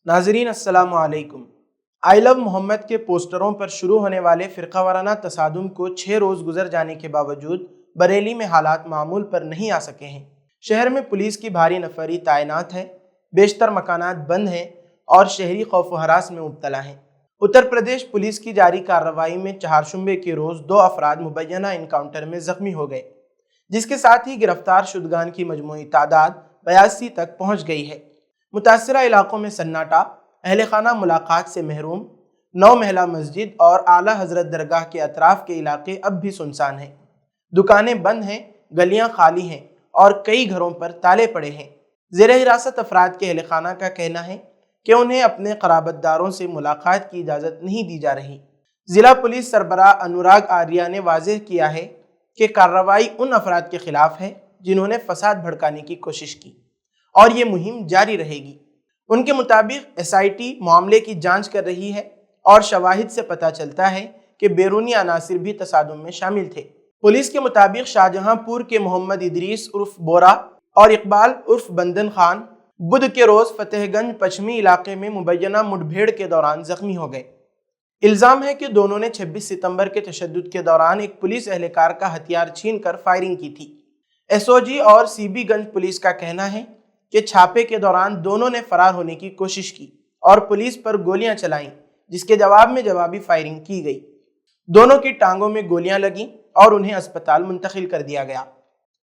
नाजरीन अस्सलाम वालेकुम। आई लव मोहम्मद के पोस्टरों पर शुरू होने वाले फ़िरका वाराना तसादुम को 6 रोज़ गुजर जाने के बावजूद बरेली में हालात मामूल पर नहीं आ सके हैं। शहर में पुलिस की भारी नफरी तैनात है, बेशतर मकानात बंद हैं और शहरी खौफ व हरास में मुब्तला हैं। उत्तर प्रदेश पुलिस की जारी कार्रवाई में चारशंबे के रोज़ 2 अफराद मुबैना इनकाउंटर में ज़ख्मी हो गए, जिसके साथ ही गिरफ्तार शुदगान की मजमूई तादाद 82 तक पहुँच गई है। मुतासरा इलाकों में सन्नाटा, अहले खाना मुलाकात से महरूम, 9 महला मस्जिद और आला हजरत दरगाह के अतराफ के इलाके अब भी सुनसान हैं। दुकानें बंद हैं, गलियां खाली हैं और कई घरों पर ताले पड़े हैं। ज़ेर हिरासत अफराद के अहले खाना का कहना है कि उन्हें अपने क़राबतदारों से मुलाकात की इजाज़त नहीं दी जा रही। ज़िला पुलिस सरबराह अनुराग आर्या ने वाज़ेह किया है कि कार्रवाई उन अफराद के खिलाफ है जिन्होंने फसाद भड़काने की कोशिश की और ये मुहिम जारी रहेगी। उनके मुताबिक SIT मामले की जांच कर रही है और शवाहिद से पता चलता है कि बैरूनी अनासिर भी तसादुम में शामिल थे। पुलिस के मुताबिक शाहजहांपुर के मोहम्मद इदरीस उर्फ बोरा और इकबाल उर्फ बंदन खान बुध के रोज़ फतेहगंज पश्चिमी इलाके में मुबैना मुठभेड़ के दौरान जख्मी हो गए। इल्ज़ाम है कि दोनों ने 26 सितंबर के तशद्दुद के दौरान एक पुलिस एहलकार का हथियार छीन कर फायरिंग की थी। SOG और CB गंज पुलिस का कहना है कि छापे के दौरान दोनों ने फरार होने की कोशिश की और पुलिस पर गोलियां चलाईं, जिसके जवाब में जवाबी फायरिंग की गई। दोनों की टांगों में गोलियां लगीं और उन्हें अस्पताल मुंतकिल कर दिया गया।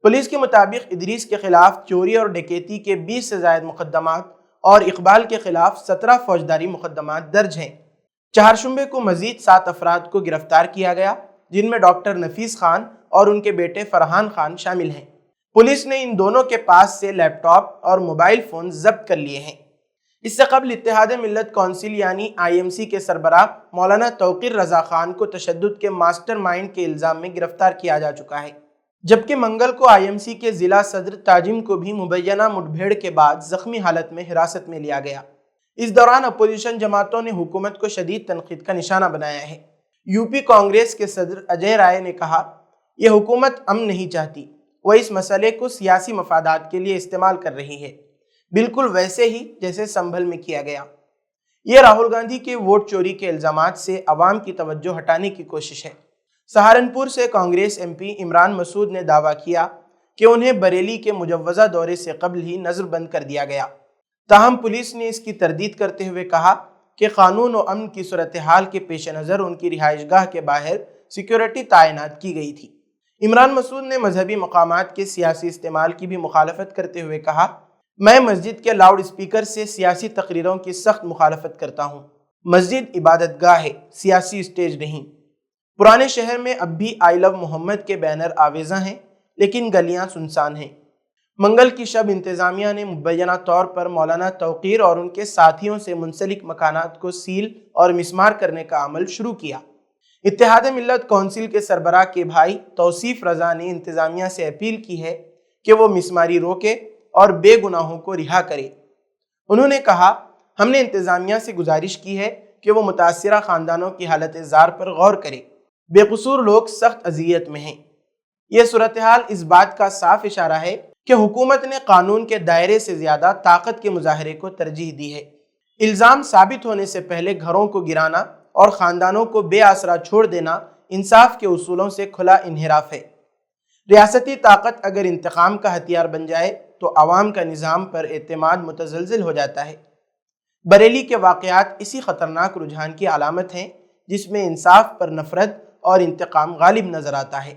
पुलिस के मुताबिक इदरीस के खिलाफ चोरी और डकैती के 20 से ज़ायद मुकदमात और इकबाल के खिलाफ 17 फौजदारी मुकदमात दर्ज हैं। चारशंबे को मजीद 7 अफराद को गिरफ्तार किया गया, जिनमें डॉक्टर नफीस खान और उनके बेटे फरहान खान शामिल हैं। पुलिस ने इन दोनों के पास से लैपटॉप और मोबाइल फ़ोन जब्त कर लिए हैं। इससे कबल इत्तेहाद मिल्लत कौंसिल यानी IMC के सरबराह मौलाना तौकीर रज़ा खान को तशद्दुद के मास्टरमाइंड के इल्ज़ाम में गिरफ्तार किया जा चुका है, जबकि मंगल को IMC के ज़िला सदर ताजिम को भी मुबैना मुठभेड़ के बाद ज़ख्मी हालत में हिरासत में लिया गया। इस दौरान अपोजिशन जमातों ने हुकूमत को शदीद तनकीद का निशाना बनाया है। UP कांग्रेस के सदर अजय राय ने कहा, यह हुकूमत अमन नहीं चाहती, वह इस मसले को सियासी मफादात के लिए इस्तेमाल कर रही है, बिल्कुल वैसे ही जैसे संभल में किया गया। ये राहुल गांधी के वोट चोरी के इल्जामात से अवाम की तवज्जो हटाने की कोशिश है। सहारनपुर से कांग्रेस MP इमरान मसूद ने दावा किया कि उन्हें बरेली के मुजव्वज़ा दौरे से कबल ही नज़रबंद कर दिया गया। ताहम पुलिस ने इसकी तरदीद करते हुए कहा कि कानून व अमन की सूरत हाल के पेश नज़र उनकी रिहाइशगाह के बाहर सिक्योरिटी तैनात की गई थी। इमरान मसूद ने मजहबी मकामात के सियासी इस्तेमाल की भी मुखालफत करते हुए कहा, मैं मस्जिद के लाउड स्पीकर से सियासी तकरीरों की सख्त मुखालफत करता हूँ। मस्जिद इबादतगाह है, सियासी स्टेज नहीं। पुराने शहर में अब भी आई लव मोहम्मद के बैनर आवेज़ा हैं, लेकिन गलियाँ सुनसान हैं। मंगल की शब इंतज़ामिया ने मुबैना तौर पर मौलाना तौकीर और उनके साथियों से मुंसलिक मकानात को सील और मिसमार करने का अमल शुरू किया। इत्तेहाद मिल्लत कौंसिल के सरबराह के भाई तौसीफ रज़ा ने इंतज़ामिया से अपील की है कि वो मिसमारी रोके और बेगुनाहों को रिहा करे। उन्होंने कहा, हमने इंतज़ामिया से गुजारिश की है कि वो मुतासिरा ख़ानदानों की हालत ज़ार पर गौर करे। बेकसूर लोग सख्त अज़ियत में हैं। यह सूरत हाल इस बात का साफ इशारा है कि हुकूमत ने कानून के दायरे से ज़्यादा ताकत के मुजाहरे को तरजीह दी है। इल्ज़ाम साबित होने से पहले घरों को गिराना और ख़ानदानों को बेआसरा छोड़ देना इंसाफ के उसूलों से खुला इन्हिराफ है। रियासती ताकत अगर इंतकाम का हथियार बन जाए तो आवाम का निज़ाम पर एतमाद मुतज़लज़िल हो जाता है। बरेली के वाक़यात इसी ख़तरनाक रुझान की अलामत हैं, जिसमें इंसाफ पर नफ़रत और इंतकाम गालिब नज़र आता है।